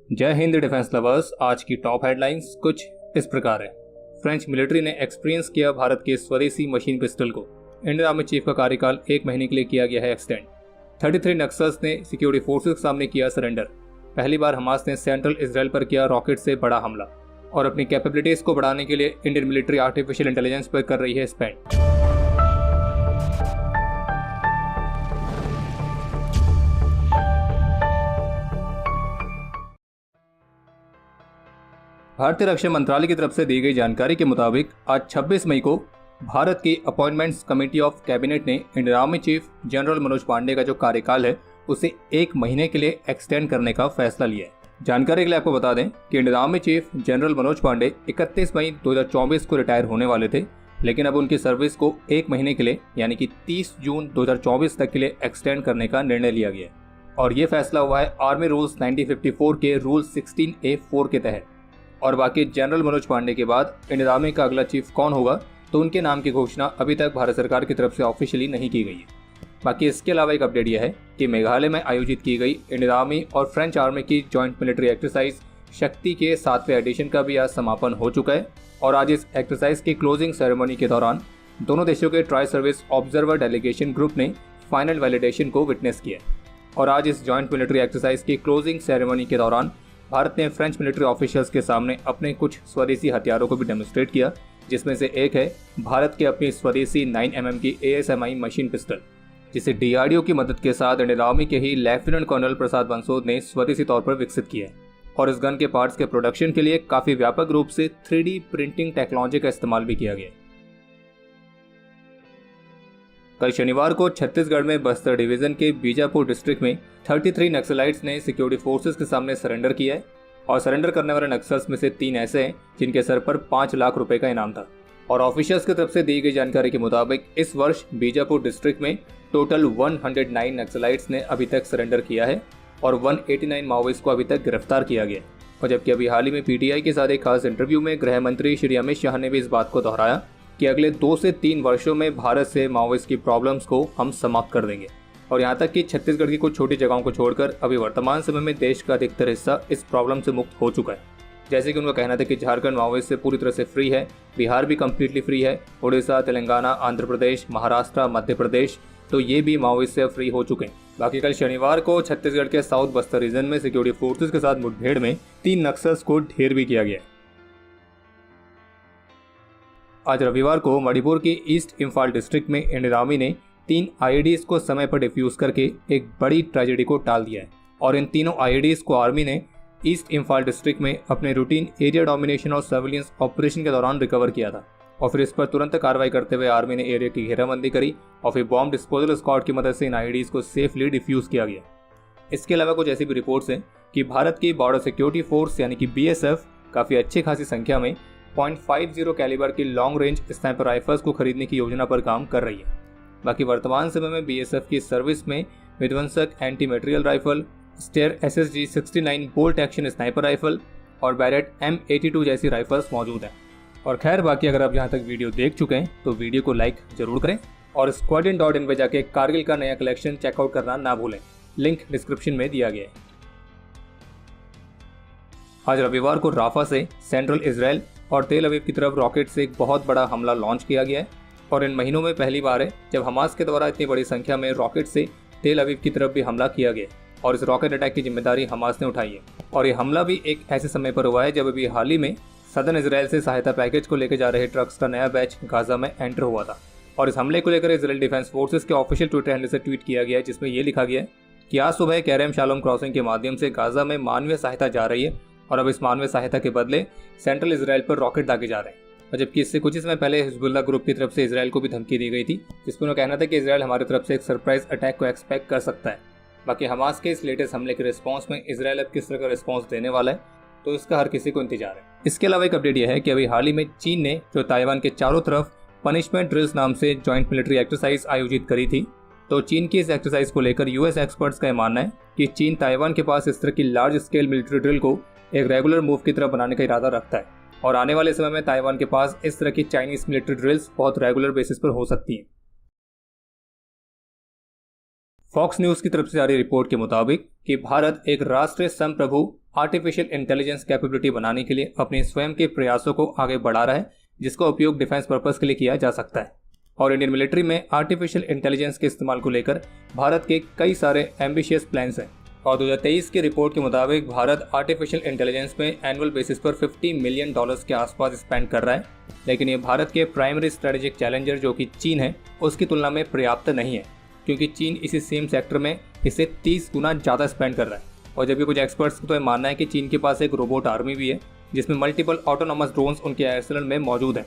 जय Hind defence lovers. आज की टॉप हेडलाइंस कुछ इस प्रकार है। फ्रेंच मिलिट्री ने एक्सपीरियंस किया भारत के स्वदेशी मशीन पिस्टल को। इंडियन आर्मी चीफ का कार्यकाल 1 महीने के लिए किया गया है एक्सटेंड। 33 नक्सल्स ने सिक्योरिटी फोर्सेस के सामने किया सरेंडर। पहली बार हमास ने सेंट्रल इजराइल पर किया रॉकेट से बड़ा हमला। और अपनी कैपेबिलिटीज को बढ़ाने के लिए इंडियन मिलिट्री आर्टिफिशियल इंटेलिजेंस पर कर रही है स्पेंड। भारतीय रक्षा मंत्रालय की तरफ से दी गई जानकारी के मुताबिक आज 26 मई को भारत की अपॉइंटमेंट्स कमेटी ऑफ कैबिनेट ने Indian army chief general Manoj Pande का जो कार्यकाल है उसे 1 महीने के लिए एक्सटेंड करने का फैसला लिया है। जानकारी के लिए आपको बता दें कि Indian army chief general Manoj Pande 31 मई 2024 को रिटायर होने वाले थे, लेकिन अब उनकी सर्विस को 1 महीने के लिए यानी कि 30 जून 2024 तक के लिए एक्सटेंड करने का निर्णय लिया गया है। और ये फैसला हुआ है आर्मी रूल्स 1954 के रूल 16A4 के तहत। और बाकी जनरल मनोज पांडे के बाद इंडियन आर्मी का अगला चीफ कौन होगा तो उनके नाम की घोषणा अभी तक भारत सरकार की तरफ से ऑफिशियली नहीं की गई है। बाकी इसके अलावा एक अपडेट यह है कि मेघालय में आयोजित की गई इंडियन आर्मी और फ्रेंच आर्मी की जॉइंट मिलिट्री एक्सरसाइज शक्ति के 7वें एडिशन का भी आज समापन हो चुका है। और आज इस एक्सरसाइज की क्लोजिंग सेरेमनी के दौरान दोनों देशों के tri service observer delegation group ने फाइनल वैलिडेशन को विटनेस किया। और आज इस जॉइंट मिलिट्री एक्सरसाइज की क्लोजिंग सेरेमनी के दौरान भारत ने फ्रेंच मिलिट्री ऑफिशियल्स के सामने अपने कुछ स्वदेशी हथियारों को भी डेमोन्स्ट्रेट किया, जिसमें से एक है भारत की अपनी स्वदेशी 9mm की ASMI मशीन पिस्टल, जिसे DRDO की मदद के साथ इंडियन आर्मी के ही लेफ्टिनेंट कर्नल प्रसाद बंसोद ने स्वदेशी तौर पर विकसित किया है। और इस गन के पार्ट्स के प्रोडक्शन के लिए काफी व्यापक रूप से 3D प्रिंटिंग टेक्नोलॉजी का इस्तेमाल भी किया गया। कल शनिवार को छत्तीसगढ़ में बस्तर डिवीजन के बीजापुर डिस्ट्रिक्ट में 33 नक्सलाइट्स ने सिक्योरिटी फोर्सेस के सामने सरेंडर किया है। और सरेंडर करने वाले नक्सल्स में से 3 ऐसे हैं जिनके सर पर 5 लाख रुपए का इनाम था। और ऑफिशियल्स की तरफ से दी गई जानकारी के मुताबिक इस वर्ष बीजापुर डिस्ट्रिक्ट में टोटल 109 नक्सलाइट्स ने अभी तक सरेंडर किया है और 189 माओइस्ट को अभी तक गिरफ्तार किया गया। और जबकि अभी हाल ही में PTI के साथ एक खास इंटरव्यू में गृह मंत्री श्री अमित शाह ने भी इस बात को दोहराया कि अगले 2 से 3 वर्षों में भारत से माओइस्ट की प्रॉब्लम्स को हम समाप्त कर देंगे। और यहाँ तक कि छत्तीसगढ़ की कुछ छोटी जगहों को छोड़कर अभी वर्तमान समय में देश का अधिकतर हिस्सा इस प्रॉब्लम से मुक्त हो चुका है। जैसे कि उनका कहना था कि झारखंड माओइस्ट से पूरी तरह से फ्री है, बिहार भी कम्प्लीटली फ्री है, उड़ीसा, तेलंगाना, आंध्र प्रदेश, महाराष्ट्र, मध्य प्रदेश तो ये भी माओइस्ट से फ्री हो चुके हैं। बाकी कल शनिवार को छत्तीसगढ़ के साउथ बस्तर रीजन में सिक्योरिटी फोर्सेज के साथ मुठभेड़ में 3 नक्सल्स को ढेर भी किया गया। आज रविवार को मणिपुर के ईस्ट इम्फाल डिस्ट्रिक्ट में इंडियन आर्मी ने 3 IEDs को समय पर डिफ्यूज करके एक बड़ी ट्रेजेडी को टाल दिया है। और इन तीनों IEDs को आर्मी ने ईस्ट इम्फाल डिस्ट्रिक्ट में अपने रूटीन एरिया डोमिनेशन और सर्विलेंस ऑपरेशन के दौरान रिकवर किया था। और फिर इस पर तुरंत कार्रवाई करते हुए आर्मी ने एरिया की घेराबंदी करी और फिर बॉम्ब डिस्पोजल स्क्वाड की मदद से इन IEDs को सेफली डिफ्यूज किया गया। इसके अलावा कुछ ऐसी भी रिपोर्ट्स हैं कि भारत की बॉर्डर सिक्योरिटी फोर्स यानी कि BSF काफ़ी अच्छी खासी संख्या में .50 कैलिबर की लॉन्ग रेंज स्नाइपर राइफल्स को खरीदने की योजना पर काम कर रही है। बाकी वर्तमान समय में BSF की सर्विस में विध्वंसक anti material rifle, Steyr SSG 69 bolt action sniper rifle और बैरेट M82 जैसी राइफल्स मौजूद हैं। और खैर बाकी अगर आप यहाँ तक वीडियो देख चुके हैं तो वीडियो को लाइक जरूर करें और squadron.in पे जाके कारगिल का नया कलेक्शन चेकआउट करना ना भूलें, लिंक डिस्क्रिप्शन में दिया गया है। आज रविवार को राफा से सेंट्रल इजराइल और तेल अवीव की तरफ रॉकेट से एक बहुत बड़ा हमला लॉन्च किया गया है। और इन महीनों में पहली बार है जब हमास के द्वारा इतनी बड़ी संख्या में रॉकेट से तेल अवीव की तरफ भी हमला किया गया। और इस रॉकेट अटैक की जिम्मेदारी हमास ने उठाई है। और ये हमला भी एक ऐसे समय पर हुआ है जब अभी हाल ही में सदर्न इजराइल से सहायता पैकेज को लेकर जा रहे ट्रक्स का नया बैच गाजा में एंटर हुआ था। और इस हमले को लेकर इजराइल डिफेंस फोर्सेस के ऑफिशियल ट्विटर हैंडल से ट्वीट किया गया है, जिसमें यह लिखा गया है कि आज सुबह कैरम शालोम क्रॉसिंग के माध्यम से गाजा में मानवीय सहायता जा रही है और अब इस मानवीय सहायता के बदले सेंट्रल इजराइल पर रॉकेट दागे जा रहे हैं। और जबकि इससे कुछ ही समय पहले हिजबुल्लाह ग्रुप की तरफ से इजराइल को भी धमकी दी गई थी, जिसमें उन्होंने कहना था कि इजराइल हमारी तरफ से एक सरप्राइज अटैक को एक्सपेक्ट कर सकता है। बाकी हमास के इस लेटेस्ट हमले के रिस्पॉन्स में इजराइल अब किस तरह का रिस्पॉन्स देने वाला है तो इसका हर किसी को इंतजार है। इसके अलावा एक अपडेट यह है कि अभी हाल ही में चीन ने जो ताइवान के चारों तरफ पनिशमेंट ड्रिल्स नाम से जॉइंट मिलिट्री एक्सरसाइज आयोजित करी थी, तो चीन की इस एक्सरसाइज को लेकर US एक्सपर्ट्स का यह मानना है कि चीन ताइवान के पास इस तरह की लार्ज स्केल मिलिट्री ड्रिल को एक रेगुलर मूव की तरह बनाने का इरादा रखता है। और आने वाले समय में ताइवान के पास इस तरह की चाइनीज मिलिट्री ड्रिल्स बहुत रेगुलर बेसिस पर हो सकती हैं। फॉक्स न्यूज की तरफ से जारी रिपोर्ट के मुताबिक कि भारत एक राष्ट्रीय संप्रभु आर्टिफिशियल इंटेलिजेंस कैपेबिलिटी बनाने के लिए अपने स्वयं के प्रयासों को आगे बढ़ा रहा है, जिसका उपयोग डिफेंस पर्पस के लिए किया जा सकता है। और इंडियन मिलिट्री में आर्टिफिशियल इंटेलिजेंस के इस्तेमाल को लेकर भारत के कई सारे एम्बिशियस प्लान्स हैं। और 2023 की रिपोर्ट के मुताबिक भारत आर्टिफिशियल इंटेलिजेंस में एनुअल बेसिस पर $50 मिलियन के आसपास स्पेंड कर रहा है, लेकिन ये भारत के प्राइमरी स्ट्रेटेजिक चैलेंजर जो कि चीन है उसकी तुलना में पर्याप्त नहीं है, क्योंकि चीन इसी सेम सेक्टर में इसे 30 गुना ज़्यादा स्पेंड कर रहा है। और जबकि कुछ एक्सपर्ट्स को तो ये मानना है कि चीन के पास एक रोबोट आर्मी भी है जिसमें मल्टीपल ऑटोनोमस ड्रोन्स उनके आर्सेनल में मौजूद हैं।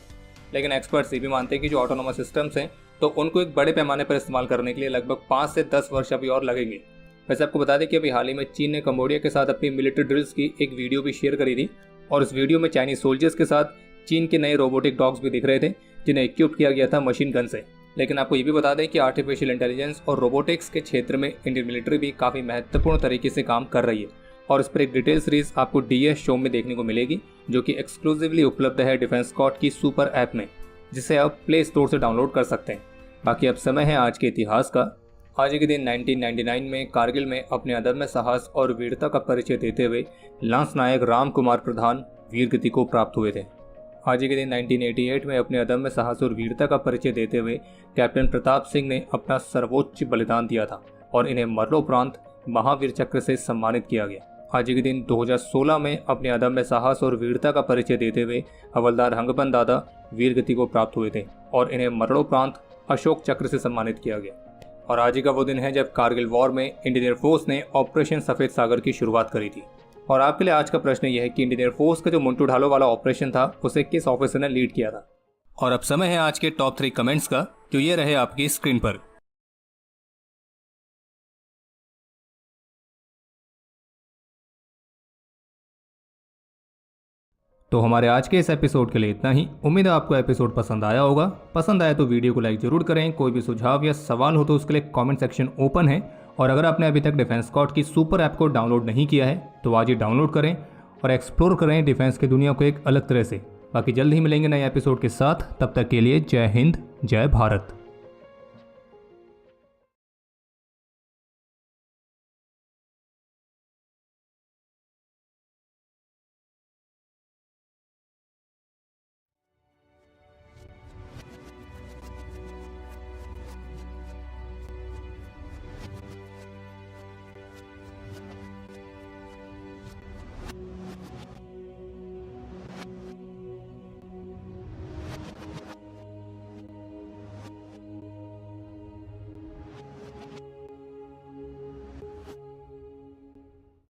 लेकिन एक्सपर्ट्स ये भी मानते हैं कि जो ऑटोनोमस सिस्टम्स हैं तो उनको एक बड़े पैमाने पर इस्तेमाल करने के लिए लगभग 5 से 10 वर्ष अभी और लगेंगे। वैसे आपको बता दें कि अभी हाल ही में चीन ने कंबोडिया के साथ अपनी मिलिट्री ड्रिल्स की एक वीडियो भी शेयर करी थी, और इस वीडियो में चाइनीज सोल्जर्स के साथ चीन के नए रोबोटिक डॉग्स भी दिख रहे थे जिन्हें इक्विप किया गया था मशीन गन से। लेकिन आपको ये भी बता दें कि आर्टिफिशियल इंटेलिजेंस और रोबोटिक्स के क्षेत्र में इंडियन मिलिट्री भी काफ़ी महत्वपूर्ण तरीके से काम कर रही है, और इस पर एक डिटेल सीरीज आपको DS शो में देखने को मिलेगी, जो कि एक्सक्लूसिवली उपलब्ध है डिफेंस स्कॉट की सुपर ऐप में, जिसे आप प्ले स्टोर से डाउनलोड कर सकते हैं। बाकी अब समय है आज के इतिहास का। आज के दिन 1999 में कारगिल में अपने अदम्य साहस और वीरता का परिचय देते हुए लांस नायक राम कुमार प्रधान वीर गति को प्राप्त हुए थे। आज के दिन 1988 में अपने अदम्य साहस और वीरता का परिचय देते हुए कैप्टन प्रताप सिंह ने अपना सर्वोच्च बलिदान दिया था और इन्हें मरणोपरांत महावीर चक्र से सम्मानित किया गया। आज के दिन 2016 में अपने अदम्य साहस और वीरता का परिचय देते हुए हवलदार हंगपन दादा वीर गति को प्राप्त हुए थे और इन्हें मरणोपरांत अशोक चक्र से सम्मानित किया गया। और आज ही का वो दिन है जब कारगिल वॉर में इंडियन एयरफोर्स ने ऑपरेशन सफ़ेद सागर की शुरुआत करी थी। और आपके लिए आज का प्रश्न यह है कि इंडियन एयरफोर्स का जो मुंटू ढालो वाला ऑपरेशन था उसे किस ऑफिसर ने लीड किया था। और अब समय है आज के टॉप 3 कमेंट्स का, जो ये रहे आपकी स्क्रीन पर। तो हमारे आज के इस एपिसोड के लिए इतना ही। उम्मीद है आपको एपिसोड पसंद आया होगा। पसंद आया तो वीडियो को लाइक जरूर करें। कोई भी सुझाव या सवाल हो तो उसके लिए कमेंट सेक्शन ओपन है। और अगर आपने अभी तक डिफेंस स्कॉट की सुपर ऐप को डाउनलोड नहीं किया है तो आज ही डाउनलोड करें और एक्सप्लोर करें डिफेंस की दुनिया को एक अलग तरह से। बाकी जल्द ही मिलेंगे नए एपिसोड के साथ। तब तक के लिए जय हिंद, जय भारत।